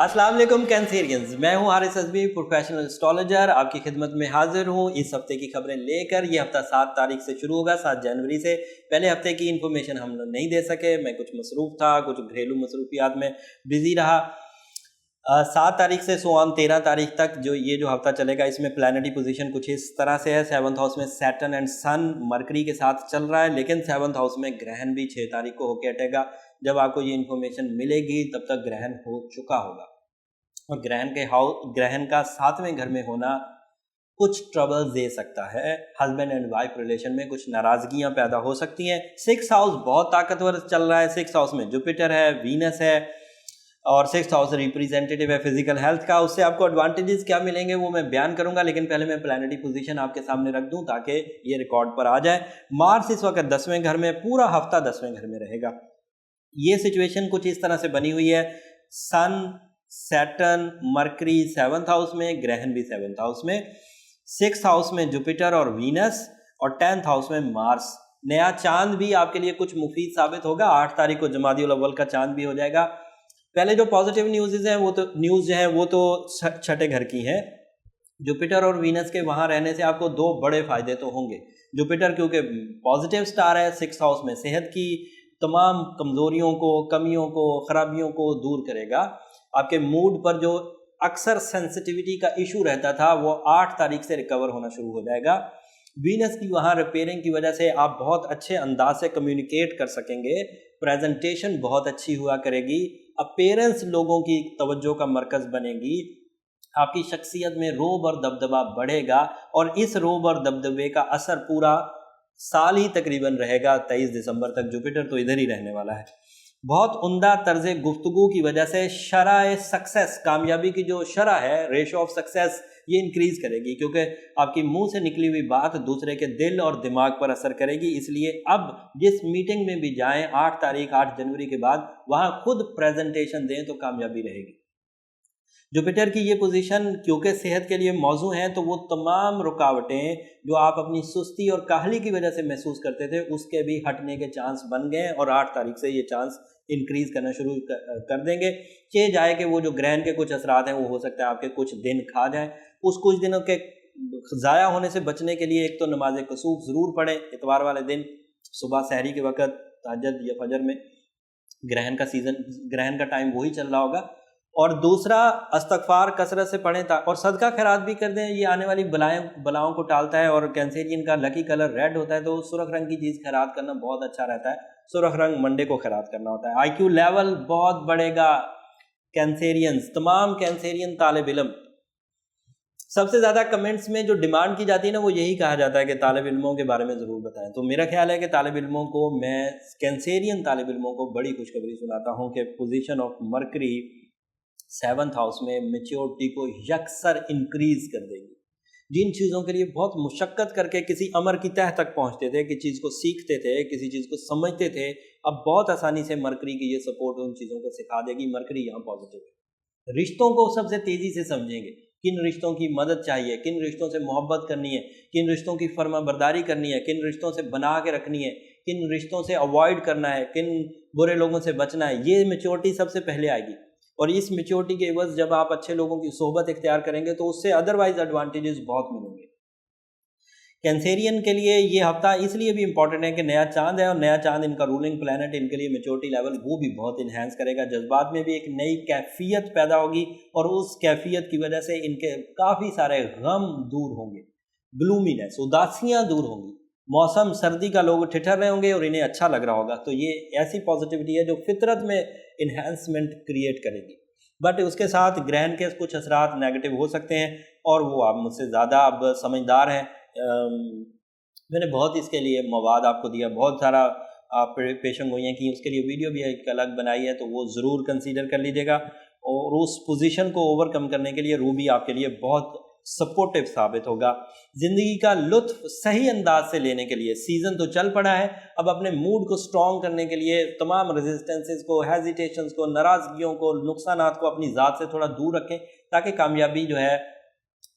अस्सलाम वालेकुम कैंसेरियंस, मैं हूं हारिस अज़मी, प्रोफेशनल एस्ट्रोलॉजर, आपकी खिदमत में हाजिर हूं इस हफ्ते की खबरें लेकर। ये हफ्ता 7 तारीख से शुरू होगा, 7 जनवरी से। पहले हफ्ते की इन्फॉर्मेशन हम लोग नहीं दे सके, मैं कुछ मसरूफ़ था, कुछ घरेलू मसरूफियात में बिजी रहा। 7 तारीख से सोआन 13 तारीख तक जो हफ्ता चलेगा, इसमें प्लानिटरी पोजीशन कुछ इस तरह से है। 7th हाउस में सैटर्न एंड सन मरकरी के साथ चल रहा है, लेकिन 7th हाउस में ग्रहण भी 6 तारीख को होकर अटेगा। जब आपको ये इन्फॉर्मेशन मिलेगी तब तक ग्रहण हो चुका होगा। और ग्रहण का 7वें घर में होना कुछ ट्रबल दे सकता है। हस्बैंड एंड वाइफ रिलेशन में कुछ नाराजगियां पैदा हो सकती हैं। 6th हाउस बहुत ताकतवर चल रहा है। 6th हाउस में जुपिटर है, वीनस है, और 6th हाउस रिप्रेजेंटेटिव है फिजिकल हेल्थ का। उससे आपको एडवांटेजेस क्या मिलेंगे वो मैं बयान करूंगा, लेकिन पहले मैं प्लानिटरी पोजीशन आपके सामने रख दूं ताकि ये रिकॉर्ड पर आ जाए। मार्स इस वक्त 10वें घर में, पूरा हफ्ता 10वें घर में रहेगा। ये सिचुएशन कुछ इस तरह से बनी हुई है। सन, सैटर्न, मरकरी 7th हाउस में, ग्रहण भी 7th हाउस में, 6th हाउस में जुपिटर और वीनस, और 10th हाउस में मार्स। नया चांद भी आपके लिए कुछ मुफीद साबित होगा। 8 तारीख को जमादी उल अव्वल का चांद भी हो जाएगा। पहले जो पॉजिटिव न्यूज़ हैं वो तो छठे घर की हैं। जुपिटर और वीनस के वहाँ रहने से आपको 2 बड़े फायदे तो होंगे। जुपिटर क्योंकि पॉजिटिव स्टार है, 6th हाउस में सेहत की तमाम कमज़ोरियों को, कमियों को, ख़राबियों को दूर करेगा। आपके मूड पर जो अक्सर सेंसिटिविटी का इशू रहता था वो 8 तारीख से रिकवर होना शुरू हो जाएगा। वीनस की वहाँ रिपेयरिंग की वजह से आप बहुत अच्छे अंदाज से कम्युनिकेट कर सकेंगे। प्रेजेंटेशन बहुत अच्छी हुआ करेगी। अपीयरेंस लोगों की तवज्जो का मरकज़ बनेगी। आपकी शख्सियत में रोब और दबदबा बढ़ेगा, और इस रोब और दबदबे का असर पूरा साल ही तकरीबन रहेगा। 23 दिसंबर तक जुपिटर तो इधर ही रहने वाला है। बहुत उम्दा तर्ज गुफ्तगू की वजह से शरह सक्सेस, कामयाबी की जो शरह है, रेशो ऑफ सक्सेस, ये इंक्रीज करेगी, क्योंकि आपकी मुंह से निकली हुई बात दूसरे के दिल और दिमाग पर असर करेगी। इसलिए अब जिस मीटिंग में भी जाएं 8 जनवरी के बाद, वहां खुद प्रेजेंटेशन दें तो कामयाबी रहेगी। जुपिटर की ये पोजीशन क्योंकि सेहत के लिए मौजू है, तो वो तमाम रुकावटें जो आप अपनी सुस्ती और काहली की वजह से महसूस करते थे, उसके भी हटने के चांस बन गए, और 8 तारीख से ये चांस इंक्रीज करना शुरू कर देंगे। कह जाए कि वो जो ग्रहण के कुछ असरात हैं वो हो सकता है आपके कुछ दिन खा जाएं। उस कुछ दिनों के ज़ाया होने से बचने के लिए एक तो नमाज कसूफ ज़रूर पढ़ें इतवार वाले दिन, सुबह सहरी के वक्त, तहज्जुद या फजर में। ग्रहण का टाइम वही चल रहा होगा। और दूसरा, इस्तग़फ़ार कसरत से पढ़ें और सदका खैरात भी कर दें। ये आने वाली बलाओं को टालता है, और कैंसेरियन का लकी कलर रेड होता है, तो सुरख रंग की चीज़ खैरात करना बहुत अच्छा रहता है। सुरख रंग मंडे को खैरात करना होता है। IQ लेवल बहुत बढ़ेगा कैंसेरियंस, तमाम कैंसेरियन तालिब इल्म। सबसे ज़्यादा कमेंट्स में जो डिमांड की जाती है ना, वो यही कहा जाता है कि तालिब इल्मों के बारे में ज़रूर बताएं। तो मेरा ख्याल है कि तालिब इल्मों को, मैं कैंसेरियन तालिब इल्मों को बड़ी खुशखबरी सुनाता हूँ कि position of mercury 7th house में मैच्योरिटी को यकसर इंक्रीज कर देगी। जिन चीज़ों के लिए बहुत मुशक्क़त करके किसी अमर की तह तक पहुँचते थे, किसी चीज़ को सीखते थे, किसी चीज़ को समझते थे, अब बहुत आसानी से मरकरी की ये सपोर्ट उन चीज़ों को सिखा देगी। मरकरी यहाँ पॉजिटिव है। रिश्तों को सबसे तेज़ी से समझेंगे, किन रिश्तों की मदद चाहिए, किन रिश्तों से मोहब्बत करनी है, किन रिश्तों की फर्माबरदारी करनी है, किन रिश्तों से बना के रखनी है, किन रिश्तों से अवॉइड करना है, किन बुरे लोगों से बचना है। ये मैच्योरिटी सबसे पहले आएगी, और इस मैच्योरिटी के एवज जब आप अच्छे लोगों की सोहबत इख्तियार करेंगे तो उससे अदरवाइज एडवांटेजेस बहुत मिलेंगे। कैंसेरियन के लिए ये हफ्ता इसलिए भी इंपॉर्टेंट है कि नया चांद है, और नया चांद इनका रूलिंग प्लैनेट, इनके लिए मैच्योरिटी लेवल वो भी बहुत इन्हेंस करेगा। जज्बात में भी एक नई कैफियत पैदा होगी, और उस कैफियत की वजह से इनके काफ़ी सारे गम दूर होंगे, ग्लूमीनेस, उदासियाँ दूर होंगी। मौसम सर्दी का, लोग ठिठर रहे होंगे और इन्हें अच्छा लग रहा होगा। तो ये ऐसी पॉजिटिविटी है जो फितरत में इन्हेंसमेंट क्रिएट करेगी। बट उसके साथ ग्रहण के कुछ असरात नेगेटिव हो सकते हैं, और वो आप मुझसे ज़्यादा अब समझदार हैं। मैंने बहुत इसके लिए मवाद आपको दिया, बहुत सारा आप पेशन गोइयाँ की, उसके लिए वीडियो भी एक अलग बनाई है, तो वो ज़रूर कंसीडर कर लीजिएगा। और उस पोजीशन को ओवरकम करने के लिए रूबी आपके लिए बहुत सपोर्टिव साबित होगा। ज़िंदगी का लुत्फ सही अंदाज से लेने के लिए सीज़न तो चल पड़ा है, अब अपने मूड को स्ट्रॉन्ग करने के लिए तमाम रेजिस्टेंसेस को, हेजिटेशंस को, नाराज़गियों को, नुकसानात को अपनी ज़ात से थोड़ा दूर रखें, ताकि कामयाबी जो है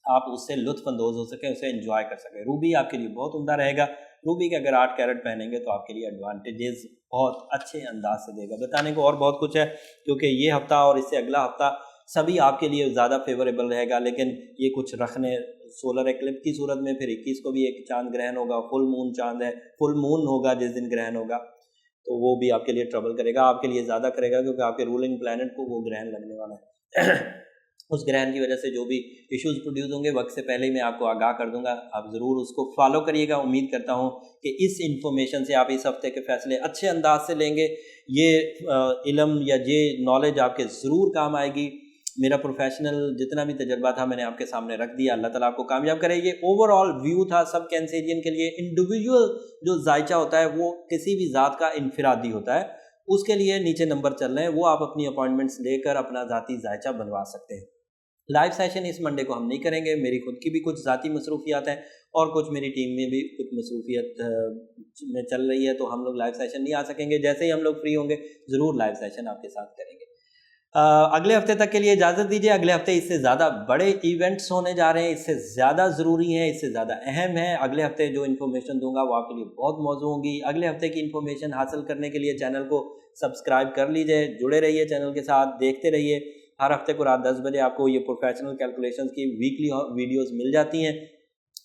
आप उससे लुत्फ़ अंदोज़ हो सकें, उसे एंजॉय कर सकें। रूबी आपके लिए बहुत उम्दा रहेगा। रूबी के अगर 8 कैरेट पहनेंगे तो आपके लिए एडवांटेजेस बहुत अच्छे अंदाज से देगा। बताने को और बहुत कुछ है, क्योंकि ये हफ्ता और इससे अगला हफ्ता سبھی آپ کے لیے زیادہ فیوریبل رہے گا، لیکن یہ کچھ رکھنے سولر ایکلپس کی صورت میں پھر 21 کو بھی ایک چاند گرہن ہوگا، فل مون چاند ہے، فل مون ہوگا جس دن گرہن ہوگا، تو وہ بھی آپ کے لیے ٹربل کرے گا، آپ کے لیے زیادہ کرے گا، کیونکہ آپ کے رولنگ پلانٹ کو وہ گرہن لگنے والا ہے۔ اس گرہن کی وجہ سے جو بھی ایشوز پروڈیوس ہوں گے وقت سے پہلے ہی میں آپ کو آگاہ کر دوں گا، آپ ضرور اس کو فالو کریے گا۔ امید کرتا ہوں کہ اس انفارمیشن سے آپ اس ہفتے کے فیصلے اچھے انداز سے لیں گے، یہ علم یا یہ نالج آپ کے ضرور کام آئے گی۔ میرا پروفیشنل جتنا بھی تجربہ تھا میں نے آپ کے سامنے رکھ دیا، اللہ تعالیٰ آپ کو کامیاب کرے۔ یہ اوور آل ویو تھا سب کینسیرین کے لیے۔ انڈیویجول جو ذائچہ ہوتا ہے وہ کسی بھی ذات کا انفرادی ہوتا ہے، اس کے لیے نیچے نمبر چل رہے ہیں، وہ آپ اپنی اپوائنٹمنٹس لے کر اپنا ذاتی ذائچہ بنوا سکتے ہیں۔ لائیو سیشن اس منڈے کو ہم نہیں کریں گے، میری خود کی بھی کچھ ذاتی مصروفیات ہیں اور کچھ میری ٹیم میں بھی کچھ مصروفیت میں چل رہی ہے، تو ہم لوگ لائیو سیشن نہیں آ سکیں گے۔ جیسے ہی ہم لوگ فری ہوں گے ضرور لائیو سیشن آپ کے ساتھ کریں گے۔ اگلے ہفتے تک کے لیے اجازت دیجیے۔ اگلے ہفتے اس سے زیادہ بڑے ایونٹس ہونے جا رہے ہیں، اس سے زیادہ ضروری ہیں، اس سے زیادہ اہم ہیں۔ اگلے ہفتے جو انفارمیشن دوں گا وہ آپ کے لیے بہت موزوں ہوں گی۔ اگلے ہفتے کی انفارمیشن حاصل کرنے کے لیے چینل کو سبسکرائب کر لیجیے، جڑے رہیے چینل کے ساتھ، دیکھتے رہیے۔ ہر ہفتے کو رات 10 بجے آپ کو یہ پروفیشنل کیلکولیشنز کی ویکلی ویڈیوز مل جاتی ہیں۔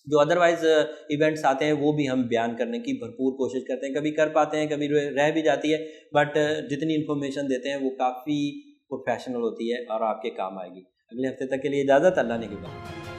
جو ادروائز ایونٹس آتے ہیں وہ بھی ہم بیان کرنے کی بھرپور کوشش کرتے ہیں، کبھی کر پاتے ہیں، کبھی رہ بھی جاتی ہے، بٹ جتنی انفارمیشن دیتے ہیں وہ کافی پروفیشنل ہوتی ہے اور آپ کے کام آئے گی۔ اگلے ہفتے تک کے لیے اجازت، اللہ نے کی بات۔